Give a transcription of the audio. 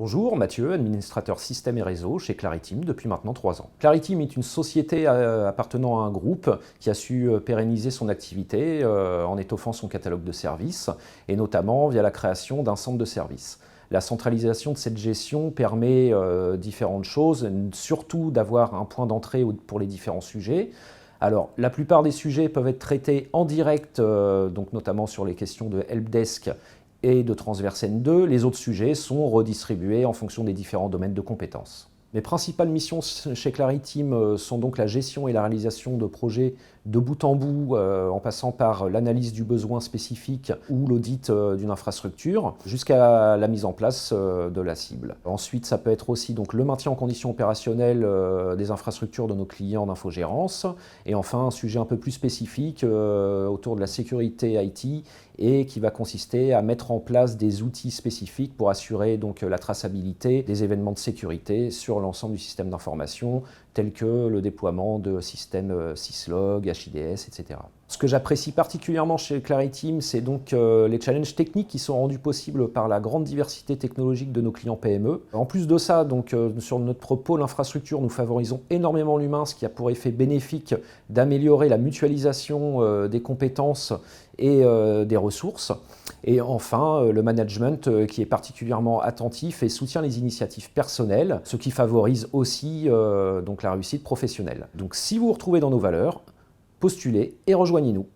Bonjour, Mathieu, administrateur système et réseau chez Clariteam depuis maintenant 3 ans. Clariteam est une société appartenant à un groupe qui a su pérenniser son activité en étoffant son catalogue de services et notamment via la création d'un centre de services. La centralisation de cette gestion permet différentes choses, surtout d'avoir un point d'entrée pour les différents sujets. Alors, la plupart des sujets peuvent être traités en direct, donc notamment sur les questions de helpdesk et de transverse N2. Les autres sujets sont redistribués en fonction des différents domaines de compétences. Mes principales missions chez Clariteam sont donc la gestion et la réalisation de projets de bout en bout, en passant par l'analyse du besoin spécifique ou l'audit d'une infrastructure, jusqu'à la mise en place de la cible. Ensuite, ça peut être aussi donc, le maintien en condition opérationnelle des infrastructures de nos clients d'infogérance. Et enfin, un sujet un peu plus spécifique autour de la sécurité IT et qui va consister à mettre en place des outils spécifiques pour assurer donc, la traçabilité des événements de sécurité sur l'ensemble du système d'information, tels que le déploiement de systèmes syslog, HIDS, etc. Ce que j'apprécie particulièrement chez Clariteam, c'est donc les challenges techniques qui sont rendus possibles par la grande diversité technologique de nos clients PME. En plus de ça, donc, sur notre pôle infrastructure, nous favorisons énormément l'humain, ce qui a pour effet bénéfique d'améliorer la mutualisation des compétences et des ressources. Et enfin, le management qui est particulièrement attentif et soutient les initiatives personnelles, ce qui favorise aussi donc la réussite professionnelle. Donc si vous vous retrouvez dans nos valeurs, postulez et rejoignez-nous.